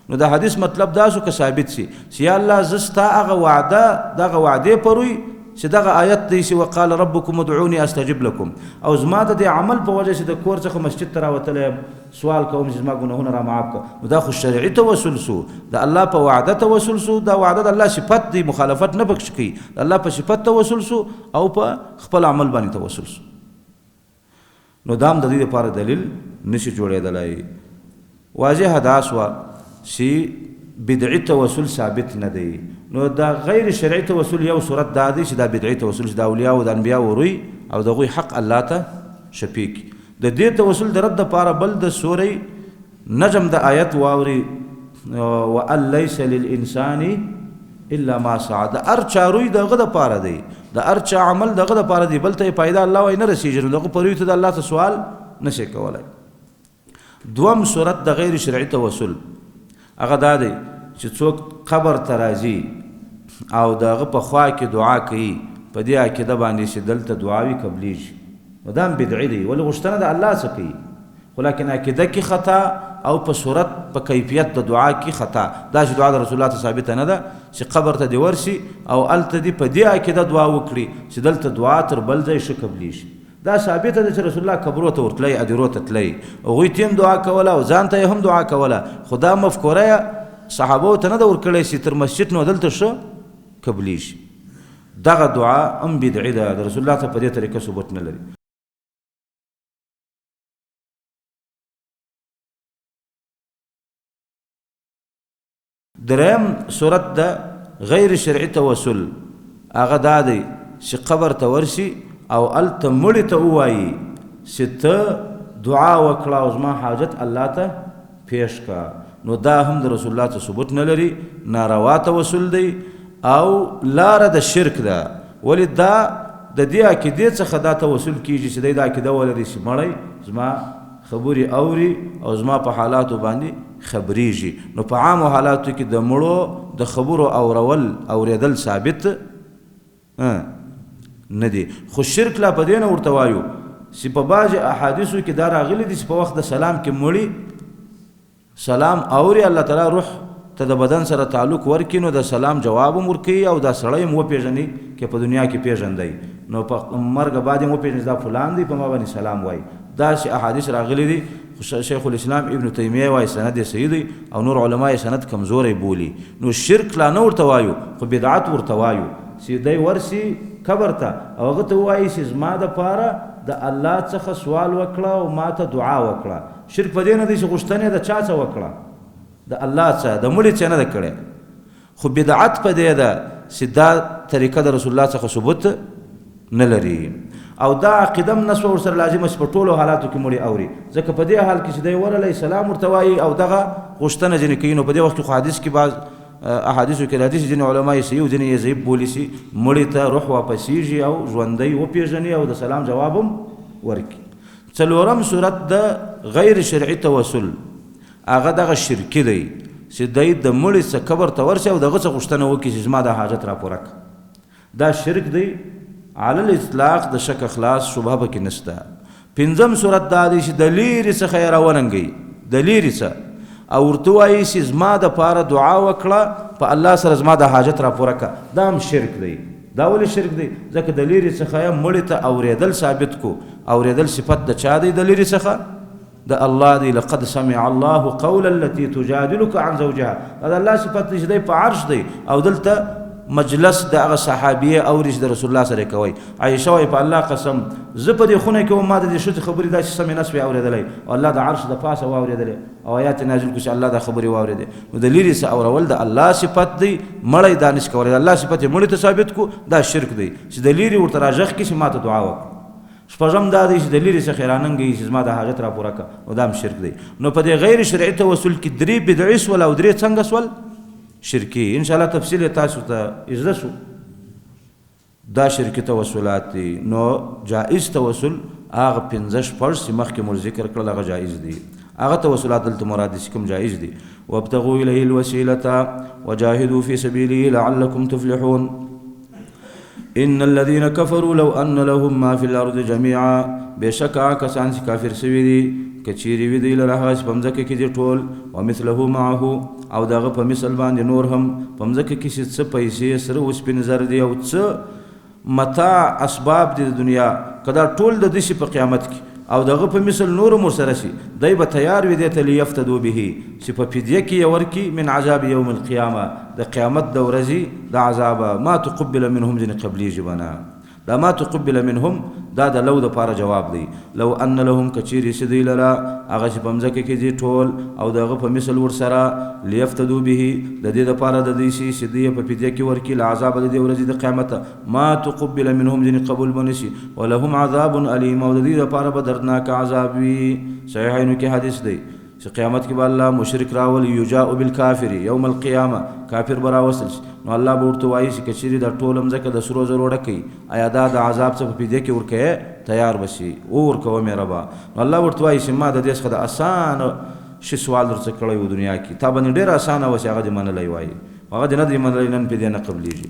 نو دا حدیث مطلب دا شو که ثابت شي چې یا الله زه ستا هغه وعده دغه وعدې پر وي چې دغه آیت دی چې وقال ربکم ادعوني استجب لكم، او زما د دې عمل په وجه چې د کور څخه مسجد ته راوتلی سوال کوم چې زما ګناهونه را معاف کړه، نو دا خو شرعي توسل سو، د الله په وعده توسل سو. دا وعده د الله صفت دی، مخالفت نه پکې کوي. د الله په صفت توسل سو او په خپل عمل باندې توسل سو. نو دام د دې لپاره دلیل نشي جوړېدلی. واضح دا سوه چې بدعي توسل ثابت نه دی. نو دا غیر شرعي توسل یو صورت دا دی چې دا بدعي توسل چې د اولیاء او د انبیاء روی او د هغوی حق الله ته شفیع کړي. د دې توسل د رد دپاره بل د سورې نجم د آیت واوري وان لیس للانسان الا ما سعى. د هر چا روی دغه دپاره دی، د هر چا عمل دغه دپاره دی، بل ته یې پیدا الله وایي نه رسېږي، نو دغه په روی ته د الله ته سوال نشي کولی. دوم صورت د غیر شرعي توسل هغه دا دی چې څوک قبر ته راځي او د هغه په خوا کې دعا کوي په دې عقیده باندې چې دلته دعاوې قبلیږي، نو دا هم بدعي دی. ولې غوښتنه د الله څخه کوي، خو لیکن عقیده کې خطا او په صورت په کیفیت د دعا کې خطا. دا چې دعا د رسول الله ته ثابته نه ده چې قبر ته دې ورشي او هلته دې په دې عقیده دعا وکړي چې دلته دعا تر بل ځای ښه قبلیږي. دا ثابته ده چې رسول الله قبرو ته ورتلی، ادیرو ته تلی، هغوی ته هم دعا کوله او ځان ته یې هم دعا کوله، خو دا مفکوره یې صحابو ته نه ده ورکړی چې تر مسجد نو دلته ښه قبلیږي. دغه دعا هم بدعي ده، د رسول الله ته په دې طریقه ثبوت نه لري. دریم صورت د غیر شرعي توسل هغه دا دی چې قبر ته ورشي او هلته مړي ته ووایي چې ته دعا وکړه او زما حاجت الله ته پیش کړه، نو دا هم د رسول الله ته ثبوت نه لري، ناروا توسل دی او لاره د شرک ده. ولې دا د دې عقیدې څخه دا توسل کېږي چې دی دا عقیده ولري چې مړی زما خبرې اوري او زما په حالاتو باندې خبریږي. نو په عامو حالاتو کې د مړو د خبرو اورېدل ثابت نه دی. خو شرک لا په دې نه ورته وایو چې په بعضې احادیثو کې دا راغلي دي چې په وخت د سلام کې مړي سلام اوري، الله تعالی روح ته د بدن سره تعلق ورکړي، نو د سلام جواب هم ورکوي او دا سړی هم وپېژني که په دنیا کې پېژندی، نو په مرګ بعد هم وپېژني دا فلان دی په ما باندې سلام وایي. داسې احادیث راغلي دي. شیخ الاسلام ابن تیمیه وایي سند یې صحیح دی او نور علما یې سند کمزوری بولي. نو شرک لا نه ورته وایو خو بدعت ورته وایو چې دی ورسي قبر ته او هغه ته ووایي چې زما دپاره د الله څخه سوال وکړه او ما ته دعا وکړه. شرک په دې نه دی چې غوښتنې د چا څه وکړه، د الله څخه، د مړي څه نه ده کړې. خو بدعت په دې ده چې دا طریقه د رسول الله څخه ثبوت نه لري او دا عقیده هم نسوه ورسره لازمه چې په ټولو حالاتو کې مړي اوري، ځکه په دې حال کې چې دی ورلی سلام ورته وایي او دغه غوښتنه ځینې کوي. نو په دې وخت کې خو حدیث کې بعض احادیثو کې راځي چې ځینې علما یې صحیح او ځینې یې ضعیف بولي چې مړي ته روح واپسیږي او ژوندی وپېژني او د سلام جواب هم ورکړي. څلورم صورت د غیر شرعي توسل هغه دغه شرکي دی چې دی د مړي څه قبر ته ورشي او دغه څه غوښتنه وکړي چې زما د حاجت راپوره کړه. دا شرک دی علی الاطلاق، د شک اخلاص شبهه پکې نشته. پنځم صورت دا دی چې د لیرې څخه یې راوننګوي، د لیرې څه او ورته وایي چې زما دپاره دعا وکړه په الله سره زما د حاجت راپوره کړه. دا هم شرک دی. دا ولې شرک دی؟ ځکه د لیرې څخه یې مړي ته اورېدل ثابت کو. اورېدل صفت د چا دی؟ د لیرې څخه د الله دی لقد سمع الله قول التي تجادلك عن زوجها دا الله صفت دی په عرش دی او دلته مجلس د هغه صحابیه اوري د رسول الله سره کوي عائشه وای په الله قسم زه په دې خونه کې ما د دې شته خبرې داسې سمې نس وی اورېدلې او الله د عرش د پاسه واورېدلې او آیات نازل کړي الله د خبرې واورېدې نو د لیرې سه اورول د الله صفت دی مړی دانش کوي الله صفت مړی ته ثابت کو دا شرک دی چې د لیرې ورته راځخ کې چې ماته دعا وکړه شپږم دا دی چې د لیرې څخه راننګي چې زما د حاجت را پوره کړه نو دا هم شرک دی نو په دې غیر شرعي توسل کې درې بدعي سول او درې څنګه سول شرکی ان شاء الله تفصیل تاسو ته اجازه شو دا شرکی توسلات دي نو جائز توسل هغه 15 فرض چې مخکې مو ذکر کړل هغه جائز دي هغه توسلات دلته مراد کوم جائز دي وابتغوا الیه الوسیله وجاهدوا فی سبیله لعلکم تفلحون ان الذين كفروا لو ان لهم ما في الارض جميعا بشکا کسان چې کافر شوي دي کچيري وی دی لره هغه پمځکه کې دي ټول او مثله معه او دغه په مثل باندې نور هم پمځکه کې څه پیسې سره اوس په نظر دی او څه متاع اسباب د دنیا کدا ټول د دې په قیامت کې او دغه په مثل نور مر سره شي دای به تیار وي د تلیفتدو به چې په فدیه کې ورکی من عذاب یوم القیامه د قیامت د ورځې د عذاب ما تقبل منهم ذن قبلی جبنا دا ما تقبل منهم دا د لو د پاره جواب دی لو ان لهم کچيري سدی لرا هغه چې پمځکه کې دي ټول او دغه په مثل ور سره لیفتدو به د دې د پاره د دې شي سدی په فدیه کې ورکی العذاب د دې ورځې د قیامت ما تقبل منهم ذن قبول بنشي ولهم عذاب الیم او د دې د پاره به دردناک عذاب وي صحیحینو کې حدیث دی چې قیامت کې به الله مشرک راول یجاء بالکافر یوم القیامه کافر برا وصل نو الله به ورته وایي چې کچېرې د ټول مځکه د سرو زرو ډکوي ایا دا د عذاب څخه په فدیه کې ورکوې تیار بشي او ورکوه مې ربا نو الله ورته وایي چې ما د دې څخه د اسانه شي سوال درڅه کړی و دنیا کې تا باندې ډېر اسانه و چې هغه دې منلی وایي هغه دې نه دې منلی نن په دې نه قبلیږي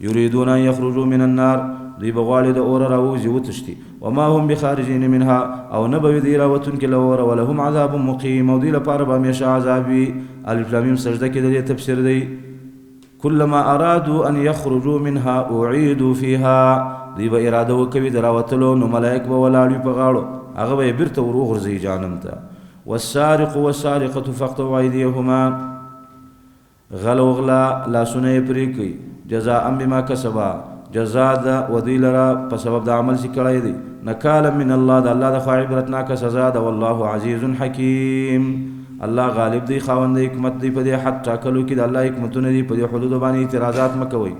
یریدون ان یخرجوا من النار دوی بغواړي د اور راوځي وتښتي وما هم بخارجین منها او نه به دوی راوتونکي له اوره ولهم عذاب مقیم او دوی لپاره به همیشه عذاب وي الف لام میم سجده کې د دې تفسیر دی كلما ارادوا ان يخرجوا منها اعيدوا فيها دوی به اراده وکوي د راوتلو نو ملائک به ولاړ په غاړو هغه به بیرته وروغورځي جهنم ته والسارق والسارقه فاقطعوا ايديهما غل وغلا لاسونه یې پرې کوي جزاء بما کسبا جزاء د ودی لرا په سبب د عمل چې کړی دی نکالا من الله د الله د خوا عبرتناک سزا ده والله عزیز حکیم الله غالب دی خاوند حکمت دی په دې حد ټاکلو کې د الله حکمتونه دي په دې حدود باندې اعتراضات مه کوئ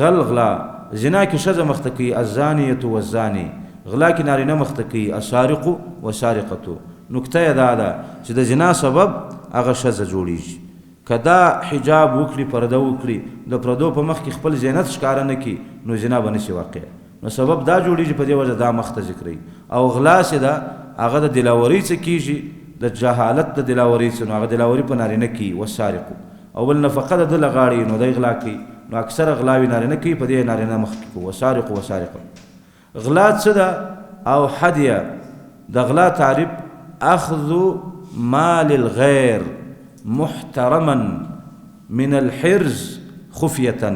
غلا زنا کې ښځه مخته کوي الزانیة والزانی غلا کې نارینه مخته کوي السارق والسارقة نکته یې دا ده چې د زنا سبب هغه ښځه جوړیږي کدا حجاب وکړي پرده وکړي د پردو په مخ کې خپل زینت ښکاره نه کړي نو زنا به نشي واقع نو سبب دا جوړیږي په دې وجه دا مخته ذکري او غلا چې ده هغه د دلاورۍ څه کیږي د جهالت د دلاورۍ څه نو هغه دلاوري په نارینه کې والسارق او بل نفقه د لغاړي نو د غلا کوي نو اکثر غلاوي نارینه کوي په دې نارینه مخ کې والسارق والسارقه غلا څه ده او حدیه د غلا تعریف اخذ مال الغیر محترما من الحرز خفیه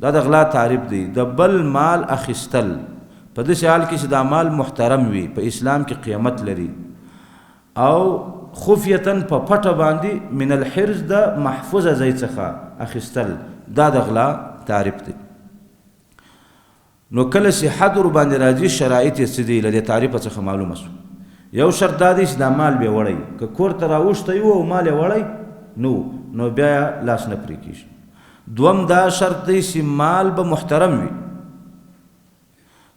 دا د غلا تعریف دی د بل مال اخیستل په داسې حال کې چې دا مال محترم وي په اسلام کې قیمت لري او خفیه په پټه باندې من الحرز د محفوظه ځای څخه اخیستل دا د غلا تعریف دی نو کله چې حد ور باندې راځي شرایط یې څه دي له دې تعریف څخه معلومه شو یو شرط دا دی چې دا مال به وړی که کور ته راوښتی و او مال یې وړی نو بیا لاس نه پرې کېږي دوم دا شرط دی چې مال به محترم وي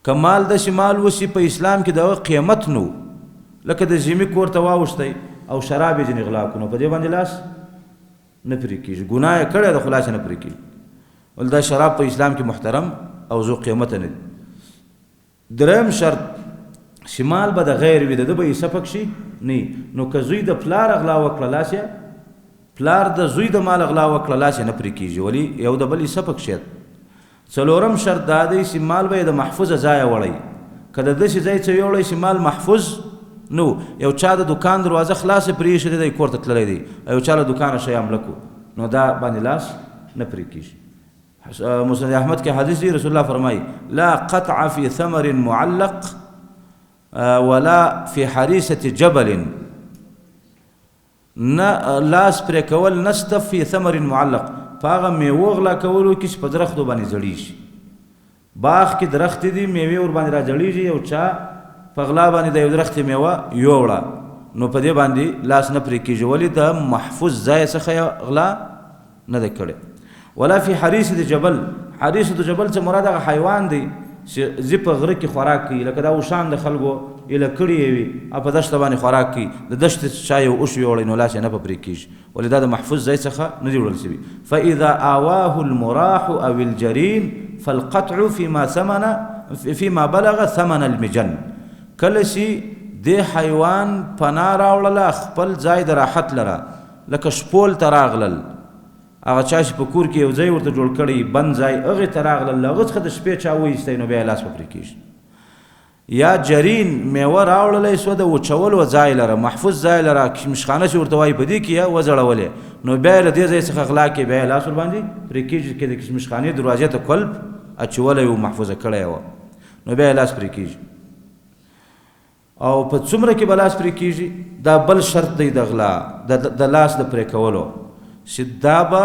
که مال داسې مال وسي په اسلام کې د هغه قیمت نه لکه د ذمي کور ته واوښتی او شراب یې ځینې غلا کړو نو په دې باندې لاس نه پرې کېږي ګناه یې کړې ده خو لاس نه پرې کېږي ول دا شراب په اسلام کې محترم او ذو قیمت نه دي دریم شرط شمال به د غیر وي د به یې سپک شي نه نو که زوی د پلار غلا وکړه لاس یې پلار د زوی د مال غلا وکړه لاس یې نه پرې کېږي ولې یو د بل یې سپک شي څلورم شرط دا دی چې مال به یې د محفوظه ځایه وړی که د داسې ځای څه یوړی چې مال محفوظ نو یو چا د دکان دروازه خلاصه پرېښې دی کور ته تللی دی یو چا له دکانه شی حمله کړو نو دا باندې لاس نه پرې کېږي مسند احمد کې حدیث دی رسول الله فرمایي لا قطع فی ثمر معلق ولا فی حریصة جبل نه لاس پرې کول نسته فی ثمر معلق په هغه میوه غلا کولو کې چې په درختو باندې زړیږي باغ کې درخت دي میوې ور باندې راځړیږي یو چا په غلا باندې د یو درخت میوه یوړه نو په دې باندې لاس نه پرې کېږي ولې د محفوظ ځای څخه غلا نه ده کړې ولا فی حریصة جبل حریصة جبل څه مراد هغه حیوان دی چې زی په غره کې خوراک کوي لکه دا اوښان د خلکو ایله کړي وي او په دشته باندې خوراک کوي د دشتې چا یو اوښ یوړی نو لاس یې نه په پرې کېږي ولې دا د محفوظ ځای څخه نه دي وړل شوي فاذا آواه المراح او الجرین فالقطع فيما بلغ ثمن المجن کله چې دې حیوان پناه راوړله خپل ځای د راحت لره لکه شپول ته راغلل هغه چا چې په کور کې یو ځای ورته جوړ کړی بند ځای هغې ته راغلل له هغه څخه د شپې چا وایستی نو بیا یې لاس په پرې کېږي یا جرین میوه راوړلی سوه د وچولو ځای لره محفوظ ځای لره کشمشخانه چې ورته وایي په دې کې یې وځړولې نو بیا یې له دې ځای څخه غلا کې بیا یې لاس ورباندې پرې کېږي کې د کشمشخانې دروازې ته کلب اچولی و محفوظه کړی وه نو بیا یې لاس پرې کېږي او په څومره کې به لاس پرې کېږي دا بل شرط دی د غلا د لاس د پرې کولو چې دا به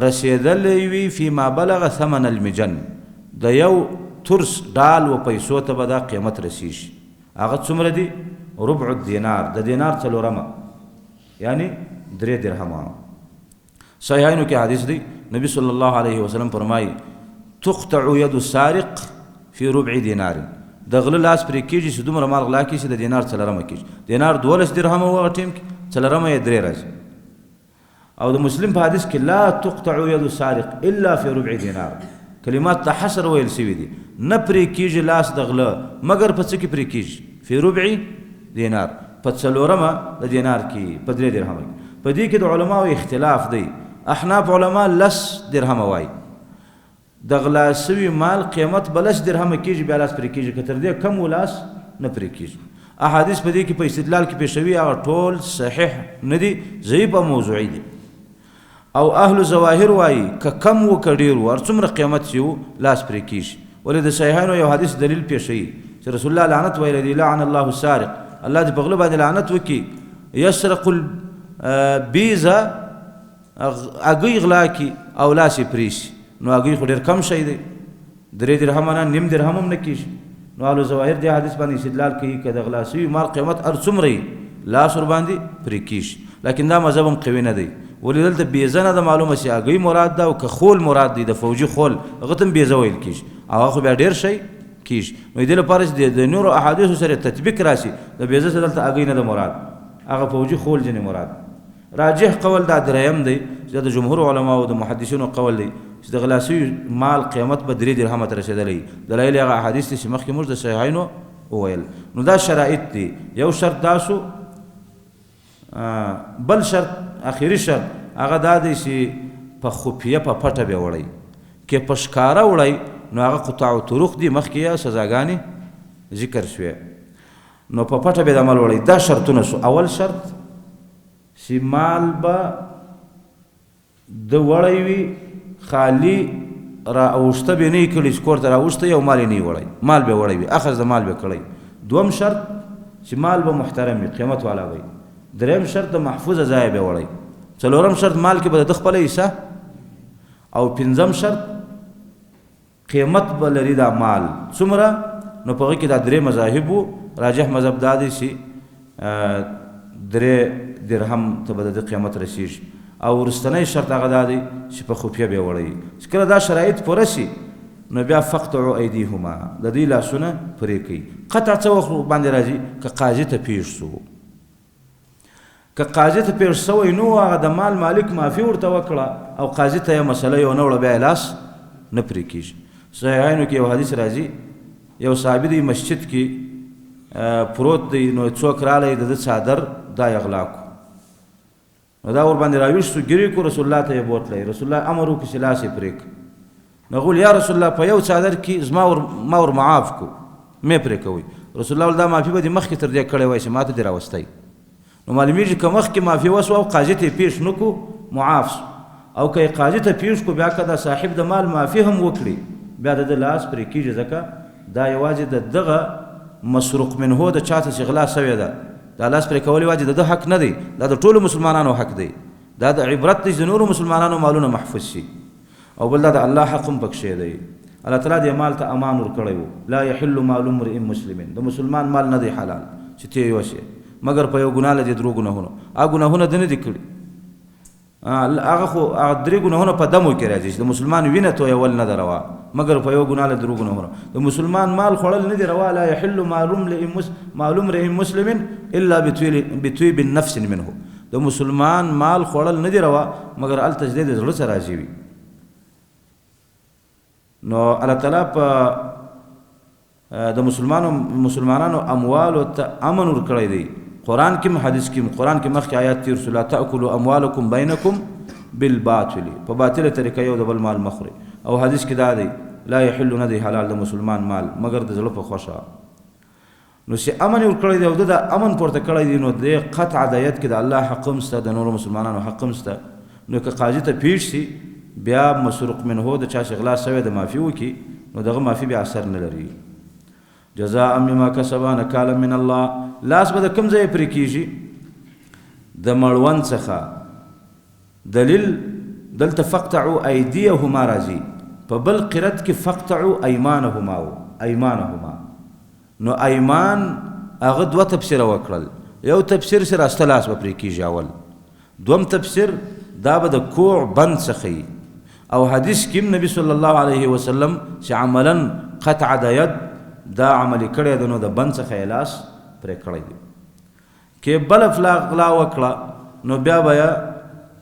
رسېدلی وي فيما بلغ ثمن المجن د یو ترس ډال و پیسو ته به دا قیمت رسیږي هغه څومره دي ربع الدینار د دینار څلورمه یعنی 3 درهمه صحیحینو کې حدیث دی نبی صلی الله علیه وسلم فرمایي تقطع ید السارق فی ربع دینار د غله لاس پرې کېږي چې دومره مال غلا کېږي د دینار څلورمه کېږي دینار 12 درهمه و هغه ټیم کې څلورمه یې 3 راځي او د مسلم په حدیث کې لا تقطع ید السارق الا فی ربع دینار کلمات د حصر ویل شوي دي نه پرې کېږي لاس د غله مګر په څه کې پرې کېږي فی ربع دینار په څلورمه د دینار کې په 3 درهمه کې په دې کې د علماو اختلاف دی احناف علما 10 درهمه وایي د غلا سوي مال قیمت به 10 درهمه کېږي بیا لاس پرې کېږي که تر دې کم و لاس نه پرې کېږي احادیث په دې کې په استدلال کې پېښوي هغه ټول صحیح نه دي ضعیف او موضوعي دي او اهل ظواهر وایي که کم و که ډېر و هر څومره قیمت چې و لاس پرې کېږي ولې د صحیحانو یو حدیث دلیل پېښوي چې رسول الله لعنت ویلی دی لعن الله السارق الله دې په غله باندې لعنت وکړي یسرق البیزه هګۍ غلا کړي او لاس یې پرې شي نو هګۍ خو ډېر کم شی دی 3 درهمه نه نیم درهم هم نه کېږي نو اهل ظواهر دې حدیث باندې استدلال کوي که د غلا سوي مال قیمت هر څومره وي لاس ورباندې پرې کېږي لیکن دا مذهب هم قوي نه دی ولې دلته بیزه نه ده معلومه چې هګۍ مراد ده او که خول مراد دی د فوجي خول هغه ته هم بیزه ویل کېږي او هغه خو بیا ډېر شی کېږي نو دې لپاره چې د نورو احادیثو سره تطبیق راشي د بیزه سره دلته هګۍ نه ده مراد هغه فوجي خول ځینې مراد راجح قول دا دریم دی چې د جمهور علماو د محدثینو قول دی چې د غلا سوي مال قیمت به 3 درهمه ته رسېدلی دلایل هغه احادیث دي چې مخکې موږ د صحیحینو وویل نو دا شرایط دي یو شرط دا شو بل شرط اخري شرط هغه دا دی چې په خفیه په پټه به وړی که په ښکاره وړی نو هغه قطاع طرق دي مخکې یې سزاګانې ذکر شوې نو په پټه به د عمل وړی دا شرطونه شو اول شرط چې مال به د وړی وي خالی را اوشته به نه یې کړي چې کور ته راوشته یو مال یې نه وړی مال به وړی وي اخذ د مال به کړی دوم شرط چې مال به محترم وي قیمت والا وي دریم شرط د محفوظه ځای به وړی څلورم شرط مال کې به د خپله حصه او پنځم شرط قیمت به لري دا مال څومره نو په هغې کې دا 3 مذاهب وو راجح مذهب دا دی چې 3 درهم ته به د قیمت رسیږي او وروستنی شرط هغه دا دی چې په خفیه به وړی چې کله دا شرایط پوره شي نو بیا فقطعوا ایدیهما د دوی لاسونه پرې کوي قطع څه وخت باندې راځي که قاضي ته پیښ سو که قاضي ته پیښ سوی نو هغه د مال مالک معافي ورته وکړه او قاضي ته یې مسله یو نه وړه بیا لاس نه پرې کېږي صحیحینو کې یو حدیث راځي یو صحابي دی مسجد کې پروت دی نو څوک رالی د ده څادر دا یې غلا کړو نو دا ورباندې راویښ سو ګیرې کړو رسول الله ته یې بوتلی رسول الله امر وکړي چې لاس یې پرې کړه نو غول یا رسول الله په یو څادر کې ما ور معاف کو مې پرې کوئ رسول الله دا معافي به دې مخکې تر دې کړی وای چې ما ته دې راوستی نو معلومیږي که مخکې معافي وسوه او قاضي ته یې پیښ نه کړو معاف سو او که یې قاضي ته پیښ کړو بیا که دا صاحب د مال معافي هم وکړي بیا د ده لاس پرې کېږي ځکه دا یوازې د دغه مسروق منه د چاته چې غلا سوې ده دا لاس پرې کولې واجب د حق نه دی دا د ټولو مسلمانانو حق دی دا د عبرت دی چې نورو مسلمانانو مالونه محفوظ شي او بل دا د الله حق هم پکښې دی الله تعالی دې مال ته امان ورکړی و لا یحل مال امرئ مسلم د مسلمان مال نه دی حلال چې ته یې وشې مګر په یو ګناه له دې درو ګناهونو ګناهونه د نه دي کړي هغه خو هغه درې ګناهونه په دمو کې راځي چې د مسلمان وینه تویول نه ده روا مګر په یو ګناه له درو ګناهونو د مسلمان مال خوړل نه دي روا لا یحل مال امرئ مسلم الا بطیب النفس منه د مسلمان مال خوړل نه دي روا مګر هلته چې د زړه سره راځي وي نو الله تعالی په د مسلمانانو اموالو ته امن ورکړی دی قرآن کې حدیث کې قرآن کې مخکې آیات تیر شو لا تأکلوا اموالکم بینکم بالباطل په باطله طریقه یو د بل مال مخوري او حدیث کې دا دی لا یحل نه دی حلال د مسلمان مال مګر د زړه په خوښه نو چې امن ورکړی دی او د امن پورته کړی دی نو د قطع د ید کې د الله حق هم شته د نورو مسلمانانو حق هم شته نو که قاضي ته پیښ شي بیا مسروق منه د چا چې غلا سوی د معافي وکړي نو دغه معافي بیا اثر نه لري جزاء بما کسبا نکالا من الله لاس به د کوم ځای پرې کېږي د مړوند څخه دلیل دلته فقطعوا ایدیهما راځي په بل قرت کې فقطعوا ایمانهما نو ایمان هغه دوه تفسیره وکړل یو تفسیر چې راسته لاس به پرې کېږي اول دوم تفسیر دا به د کوع بند څخه او حدیث کې نبی صلی الله علیه وسلم چې عملا قطع د ید دا عملی کړی دی نو د بند څخه یې لاس پرې کړی دی کې بل غلا وکړه نو بیا به یې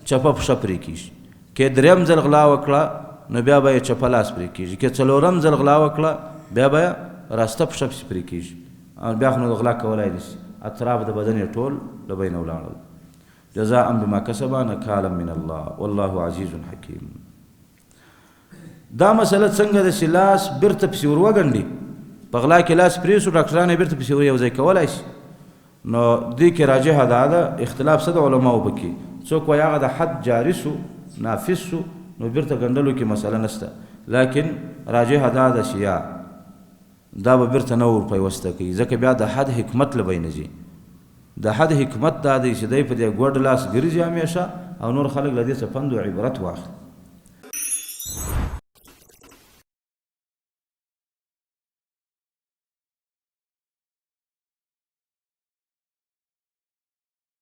چپه پښه پرې کېږي کې درېیم ځل غلا وکړه نو بیا به یې چپه لاس پرې کېږي کې څلورم ځل غلا وکړه بیا به یې راسته پښه پسې پرې کېږي او بیا خو نو غلا کولی نه شي اطراف د بدن یې ټول له بینه ولاړل جزاء بما کسبا نکالا من الله والله عزیز حکیم دا مسله څنګه ده چې لاس بیرته پسې ور وګنډي په غلا کې لاس پرېږدو ډاکټران یې بیرته پسې یو ځای کولی شي نو دې کې راجحه دا ده اختلاف څه د علماو پکې څوک وایي هغه د حد جاري سو نافظ سو نو بیرته ګنډلو کې مسله نشته لیکن راجحه دا ده چې یا دا به بیرته نه ور پیوسته کوي ځکه بیا د حد حکمت له بینه ځي د حد حکمت دا دی چې دی په دې ګوډ لاس ګرځي همیشه او نور خلک له دې څه پند او عبرت واخلي